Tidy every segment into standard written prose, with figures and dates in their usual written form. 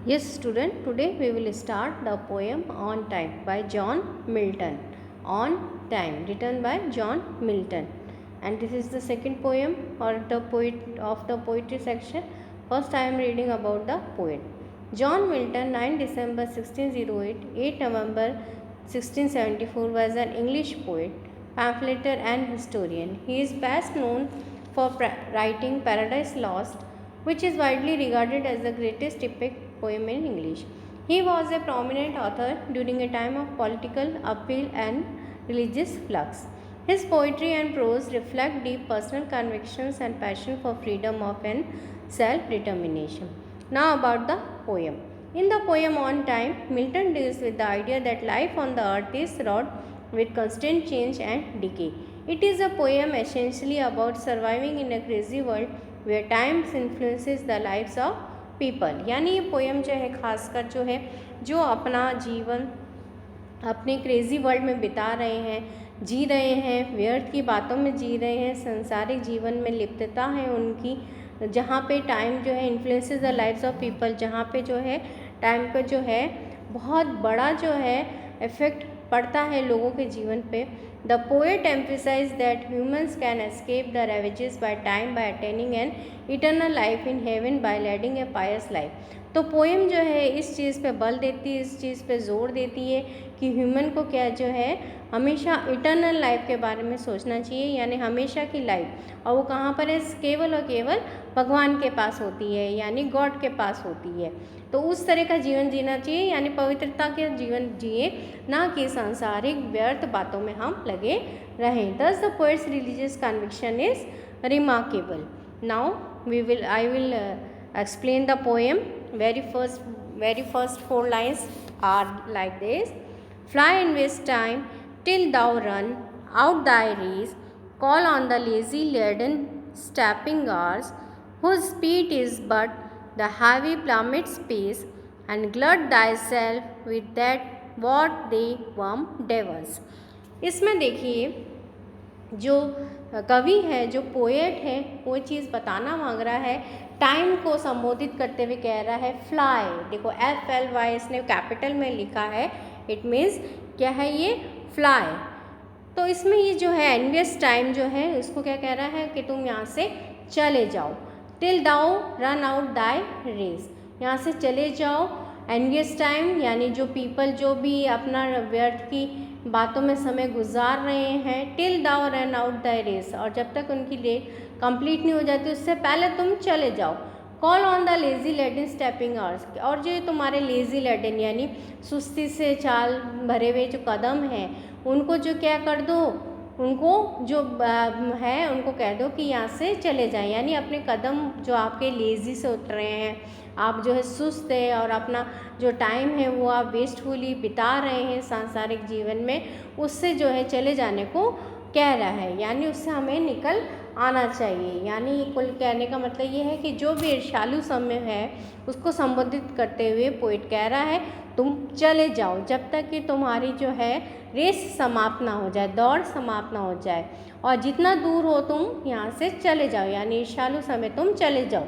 Yes, student, today we will start the poem On Time by John Milton. On Time, written by John Milton. And this is the second poem or the poet of the poetry section. First, I am reading about the poet. John Milton, 9 December 1608, 8 November 1674, was an English poet, pamphleteer, and historian. He is best known for writing Paradise Lost, which is widely regarded as the greatest epic poem in English. He was a prominent author during a time of political upheaval and religious flux. His poetry and prose reflect deep personal convictions and passion for freedom of and self-determination. Now about the poem. In the poem On Time, Milton deals with the idea that life on the earth is wrought with constant change and decay. It is a poem essentially about surviving in a crazy world where time influences the lives of people. यानी ये poem जो है खासकर जो अपना जीवन अपने crazy world में बिता रहे हैं, जी रहे हैं, व्यर्थ की बातों में जी रहे हैं, संसारिक जीवन में लिप्तता है उनकी, जहाँ पे टाइम जो है influences the lives of people, जहाँ पे जो है टाइम का जो है बहुत बड़ा जो है इफ़ेक्ट पड़ता है लोगों के जीवन पे. The poet emphasize that humans can escape the ravages by time by attaining an eternal life in heaven by leading a pious life. तो पोएम जो है इस चीज़ पे बल देती है, इस चीज़ पे जोर देती है कि ह्यूमन को क्या जो है हमेशा इटर्नल लाइफ के बारे में सोचना चाहिए, यानी हमेशा की लाइफ, और वो कहाँ पर है, केवल और केवल भगवान के पास होती है, यानी गॉड के पास होती है. तो उस तरह का जीवन जीना चाहिए, यानी पवित्रता के जीवन जिए, ना कि सांसारिक व्यर्थ बातों में हम लगे रहें. दस the poets religious conviction is remarkable. Now I will explain the poem. Very first four lines are like this. Fly and waste time till thou run out thy race. Call on the lazy laden stepping hours, whose speed is but the heavy plummet's pace, and glut thyself with that what they worm devils. इसमें देखिए जो कवि है, जो poet है, वो चीज़ बताना मांग रहा है, टाइम को संबोधित करते हुए कह रहा है फ्लाई. देखो FLY इसने कैपिटल में लिखा है. इट मीन्स क्या है ये, फ्लाई. तो इसमें ये जो है एनवियस टाइम जो है उसको क्या कह रहा है कि तुम यहाँ से चले जाओ. Till thou run out thy race, यहाँ से चले जाओ. एनवियस टाइम यानी जो पीपल जो भी अपना व्यर्थ की बातों में समय गुजार रहे हैं. Till thou run out the race, और जब तक उनकी रेस कंप्लीट नहीं हो जाती उससे पहले तुम चले जाओ. Call on the lazy leaden stepping hours, और जो तुम्हारे लेजी लेडन यानी सुस्ती से चाल भरे हुए जो कदम हैं उनको जो क्या कर दो, उनको जो है उनको कह दो कि यहाँ से चले जाएं, यानी अपने कदम जो आपके लेज़ी से उठ रहे हैं, आप जो है सुस्त है और अपना जो टाइम है वो आप वेस्टफुली बिता रहे हैं सांसारिक जीवन में, उससे जो है चले जाने को कह रहा है, यानी उससे हमें निकल आना चाहिए. यानी कुल कहने का मतलब ये है कि जो भी ईर्ष्यालु समय है उसको संबोधित करते हुए पोइट कह रहा है तुम चले जाओ जब तक कि तुम्हारी जो है रेस समाप्त ना हो जाए, दौड़ समाप्त ना हो जाए, और जितना दूर हो तुम यहाँ से चले जाओ, यानी ईर्ष्यालु समय तुम चले जाओ.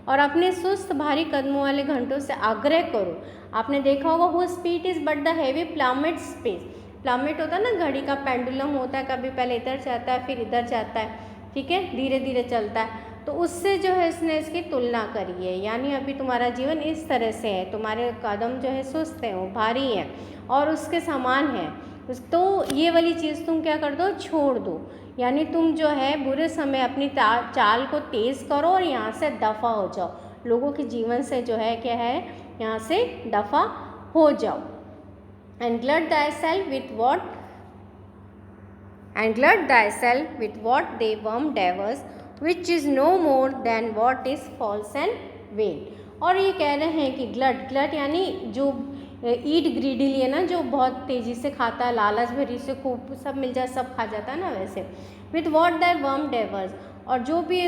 और अपने सुस्त भारी कदमों वाले घंटों से आग्रह करो. आपने देखा होगा वो speed is but the heavy plummet space. Plummet होता है ना, घड़ी का पेंडुलम होता है, कभी पहले इधर जाता है फिर इधर जाता है, ठीक है, धीरे धीरे चलता है. तो उससे जो है इसने इसकी तुलना करी है, यानी अभी तुम्हारा जीवन इस तरह से है, तुम्हारे कदम जो है सुस्त हैं, वो भारी हैं और उसके समान है. तो ये वाली चीज़ तुम क्या कर दो, छोड़ दो, यानी तुम जो है बुरे समय अपनी चाल को तेज़ करो और यहाँ से दफ़ा हो जाओ, लोगों के जीवन से जो है क्या है यहाँ से दफ़ा हो जाओ. And glut thyself with what they worm devers, which is no more than what is false and vain. और ये कह रहे हैं कि ग्लट यानी जो ईट ग्रीडीली है ना, जो बहुत तेज़ी से खाता है, लालच भरी से खूब सब मिल जाए सब खा जाता है ना, वैसे विथ वॉट दै वर्म डेवर्स, और जो भी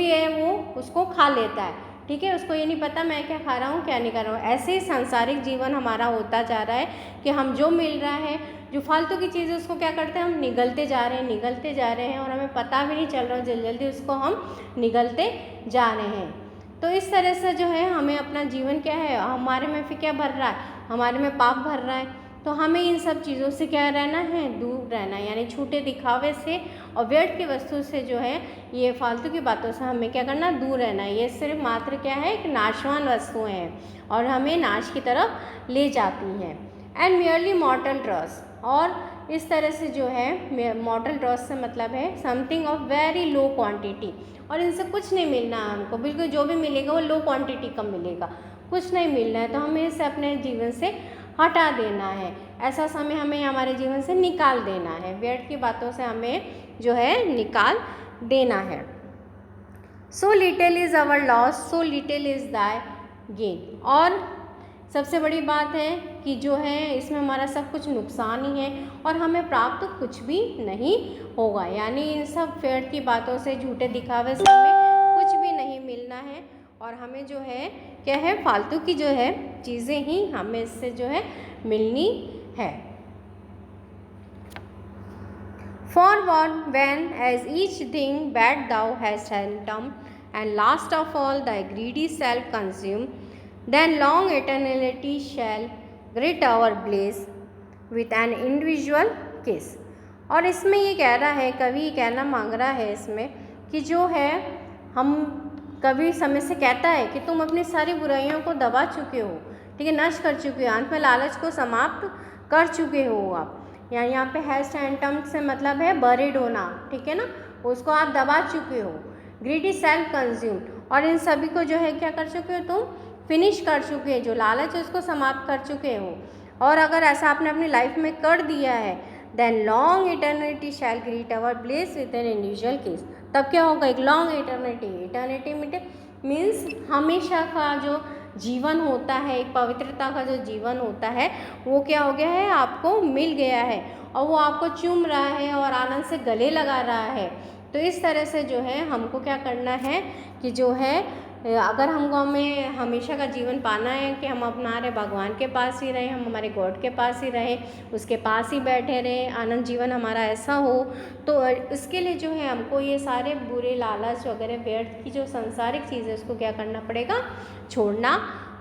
है वो उसको खा लेता है, ठीक है, उसको ये नहीं पता मैं क्या खा रहा हूँ क्या नहीं कर रहा हूँ. ऐसे ही सांसारिक जीवन हमारा होता जा रहा है कि हम जो मिल रहा है, जो फालतू की चीज़ें उसको क्या करते हैं, हम निगलते जा रहे हैं और हमें पता भी नहीं चल रहा, जल्दी जल्दी उसको हम निगलते जा रहे हैं. तो इस तरह से जो है हमें अपना जीवन क्या है, हमारे में फिर क्या भर रहा है, हमारे में पाप भर रहा है। तो हमें इन सब चीज़ों से क्या रहना है, दूर रहना है, यानी छूटे दिखावे से और व्यर्थ की वस्तु से जो है, ये फालतू की बातों से हमें क्या करना, दूर रहना है। ये सिर्फ मात्र क्या है, एक नाशवान वस्तुएं हैं और हमें नाश की तरफ ले जाती हैं। एंड मियरली मॉर्टल ड्रॉस, और इस तरह से जो है मॉर्टल ड्रॉस से मतलब है something of very low quantity, और इनसे कुछ नहीं मिलना है हमको, बिल्कुल जो भी मिलेगा वो लो क्वांटिटी का मिलेगा, कुछ नहीं मिलना है। तो हमें इसे अपने जीवन से हटा देना है, ऐसा समय हमें हमारे जीवन से निकाल देना है, व्यर्थ की बातों से हमें जो है निकाल देना है। So little is our loss, so little is दाय गेन। और सबसे बड़ी बात है कि जो है इसमें हमारा सब कुछ नुकसान ही है और हमें प्राप्त तो कुछ भी नहीं होगा, यानी इन सब व्यर्थ की बातों से, झूठे दिखावे से हमें कुछ भी नहीं मिलना है और हमें जो है क्या है, फालतू की जो है चीज़ें ही हमें इससे जो है मिलनी है। For when as each thing that thou hast handled, and last of all thy greedy self consume, then long eternity shall greet our bliss with an individual kiss। और इसमें ये कह रहा है, कवि ये कहना मांग रहा है इसमें कि जो है हम, कवि समय से कहता है कि तुम अपनी सारी बुराइयों को दबा चुके हो, ठीक है, नष्ट कर चुके हो, अंत में लालच को समाप्त कर चुके हो आप। यहाँ पे हैस्ट एंटम से मतलब है बरीड होना, ठीक है ना, उसको आप दबा चुके हो। ग्रीडी सेल्फ कंज्यूम, और इन सभी को जो है क्या कर चुके हो, तुम फिनिश कर चुके हो, जो लालच है उसको समाप्त कर चुके हो। और अगर ऐसा आपने अपनी लाइफ में कर दिया है, then long eternity shall greet our bliss with an individual kiss. तब क्या होगा, एक लॉन्ग इटर्निटी, इटर्निटी मीन्स हमेशा का जो जीवन होता है, एक पवित्रता का जो जीवन होता है, वो क्या हो गया है, आपको मिल गया है और वो आपको चूम रहा है और आनंद से गले लगा रहा है। तो इस तरह से जो है हमको क्या करना है कि जो है अगर हमको हमें हमेशा का जीवन पाना है कि हम अपना रहे भगवान के पास ही रहें, हम हमारे गॉड के पास ही रहें, उसके पास ही बैठे रहें, आनंद जीवन हमारा ऐसा हो, तो इसके लिए जो है हमको ये सारे बुरे लालच वगैरह व्यर्थ की जो सांसारिक चीज़ है उसको क्या करना पड़ेगा, छोड़ना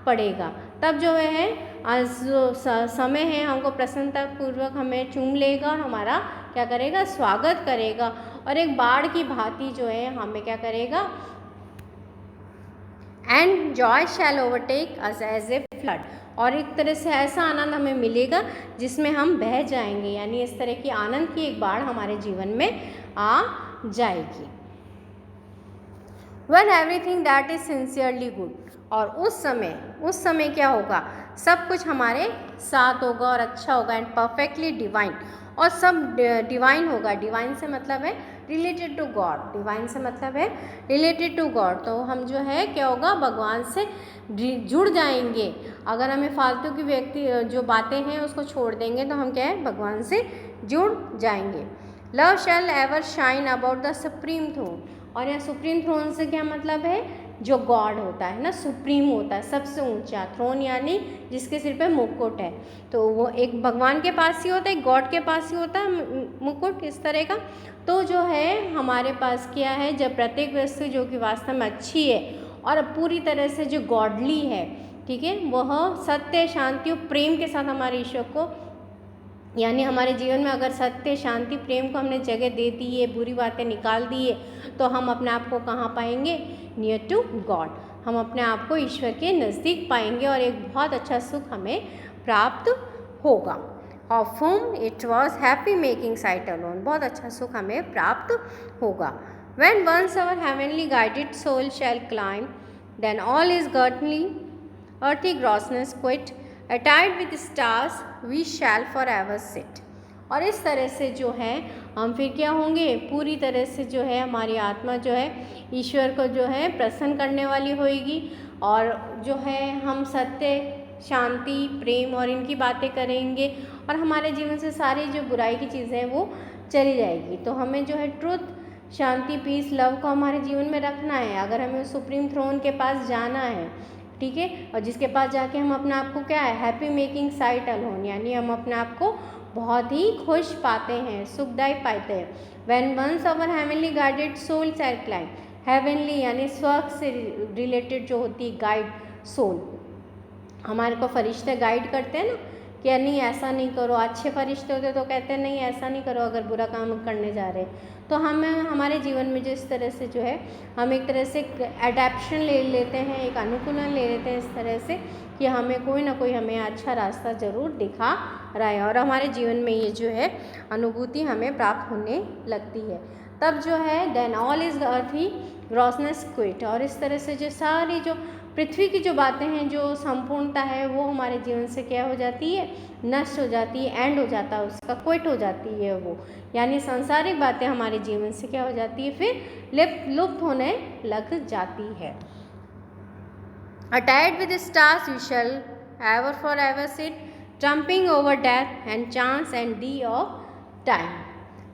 पड़ेगा। तब जो है आज जो समय है हमको प्रसन्नतापूर्वक हमें चूम लेगा और हमारा क्या करेगा, स्वागत करेगा, और एक बाढ़ की भांति जो है हमें क्या करेगा, and joy shall overtake us as a flood, और एक तरह से ऐसा आनंद हमें मिलेगा जिसमें हम बह जाएंगे, यानी इस तरह की आनंद की एक बाढ़ हमारे जीवन में आ जाएगी। When everything that is sincerely good, और उस समय क्या होगा, सब कुछ हमारे साथ होगा और अच्छा होगा, एंड परफेक्टली डिवाइन, और सब डिवाइन होगा। डिवाइन से मतलब है रिलेटेड टू गॉड, डिवाइन से मतलब है रिलेटेड टू गॉड। तो हम जो है क्या होगा, भगवान से जुड़ जाएंगे। अगर हमें फालतू की व्यक्ति जो बातें हैं उसको छोड़ देंगे तो हम क्या है, भगवान से जुड़ जाएंगे। Love shall ever shine about the supreme throne, और यह सुप्रीम थ्रोन से क्या मतलब है, जो गॉड होता है ना, सुप्रीम होता है, सबसे ऊंचा, थ्रोन यानी जिसके सिर पे मुकुट है, तो वो एक भगवान के पास ही होता है, एक गॉड के पास ही होता है मुकुट इस तरह का। तो जो है हमारे पास क्या है, जब प्रत्येक वस्तु जो कि वास्तव में अच्छी है और पूरी तरह से जो गॉडली है, ठीक है, वह सत्य, शांति और प्रेम के साथ हमारे ईश्वर को, यानी हमारे जीवन में अगर सत्य, शांति, प्रेम को हमने जगह दे दी है, बुरी बातें निकाल दी है, तो हम अपने आप को कहाँ पाएंगे, नियर टू गॉड, हम अपने आप को ईश्वर के नज़दीक पाएंगे और एक बहुत अच्छा सुख हमें प्राप्त होगा। Of home it was happy making site alone, बहुत अच्छा सुख हमें प्राप्त होगा। When once our heavenly guided soul shall climb, then all is earthly grossness quit, attired with stars we shall forever sit। और इस तरह से जो है हम फिर क्या होंगे, पूरी तरह से जो है हमारी आत्मा जो है ईश्वर को जो है प्रसन्न करने वाली होएगी, और जो है हम सत्य, शांति, प्रेम और इनकी बातें करेंगे, और हमारे जीवन से सारी जो बुराई की चीज़ें हैं वो चली जाएगी। तो हमें जो है ट्रुथ, शांति, पीस, लव को हमारे जीवन में रखना है अगर हमें उस सुप्रीम थ्रोन के पास जाना है, ठीक है, और जिसके पास जाके हम अपने आप को क्या है, हैप्पी मेकिंग साइट अलोन, यानी हम अपने आप को बहुत ही खुश पाते हैं, सुखदायी पाते हैं। When once our heavenly guided soul shall climb, heavenly यानी स्वर्ग से रिलेटेड जो होती है गाइड सोल, हमारे को फरिश्ते गाइड करते हैं ना कि नहीं ऐसा नहीं करो। अच्छे फरिश्ते होते तो कहते हैं नहीं ऐसा नहीं करो अगर बुरा काम करने जा रहे हैं। तो हम हमारे जीवन में जो इस तरह से जो है हम एक तरह से एडेप्शन ले लेते हैं, एक अनुकूलन ले लेते हैं इस तरह से कि हमें कोई ना कोई हमें अच्छा रास्ता ज़रूर दिखा रहा है और हमारे जीवन में ये जो है अनुभूति हमें प्राप्त होने लगती है। तब जो है देन ऑल इज़ अर्थी ग्रॉसनेस क्विट, और इस तरह से जो सारी जो पृथ्वी की जो बातें हैं, जो संपूर्णता है वो हमारे जीवन से क्या हो जाती है, नष्ट हो जाती है, एंड हो जाता है, उसका क्विट हो जाती है वो, यानी सांसारिक बातें हमारे जीवन से क्या हो जाती है, फिर लुप्त होने लग जाती है। Attired with stars we shall ever forever sit, trumping over death and chance and day of time।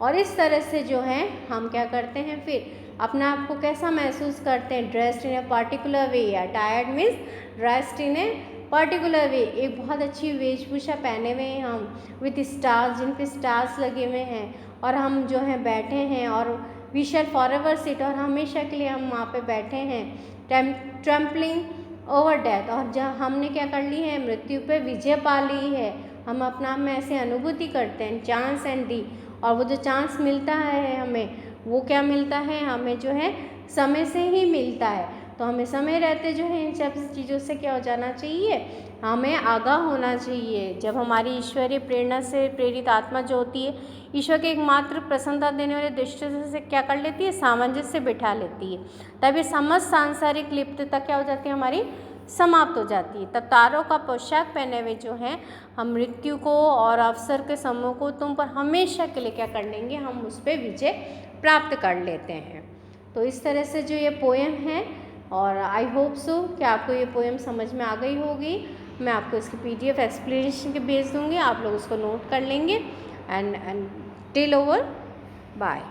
और इस तरह से जो है हम क्या करते हैं, फिर अपना आप को कैसा महसूस करते हैं, dressed in a particular way. Attired means dressed in a particular way, एक बहुत अच्छी वेशभूषा पहने हुए हैं हम, विथ स्टार्स, जिन पे स्टार्स लगे हुए हैं, और हम जो हैं बैठे हैं, और वी शैल फॉरएवर सिट, और हमेशा के लिए हम वहाँ पे बैठे हैं, ट्रम्पलिंग ओवर डेथ, और जहाँ हमने क्या कर ली है, मृत्यु पे विजय पा ली है। हम अपना आप में ऐसे अनुभूति करते हैं, चांस एंड डी, और वो जो चांस मिलता है हमें, वो क्या मिलता है हमें, जो है समय से ही मिलता है। तो हमें समय रहते जो है इन सब चीज़ों से क्या हो जाना चाहिए, हमें आगाह होना चाहिए। जब हमारी ईश्वरीय प्रेरणा से प्रेरित आत्मा जो होती है, ईश्वर के एकमात्र प्रसन्नता देने वाले दृष्टि से क्या कर लेती है, सामंजस्य बिठा लेती है, तभी समस्त सांसारिक लिप्तता क्या हो जाती है, हमारी समाप्त हो जाती है। तब तारों का पोशाक पहने हुए जो हैं हम मृत्यु को और अवसर के समूह को तुम पर हमेशा के लिए क्या कर लेंगे, हम उस पर विजय प्राप्त कर लेते हैं। तो इस तरह से जो ये पोएम है, और आई होप सो कि आपको ये पोएम समझ में आ गई होगी। मैं आपको इसकी PDF एक्सप्लेनेशन के भेज दूँगी, आप लोग उसको नोट कर लेंगे। And till over, bye.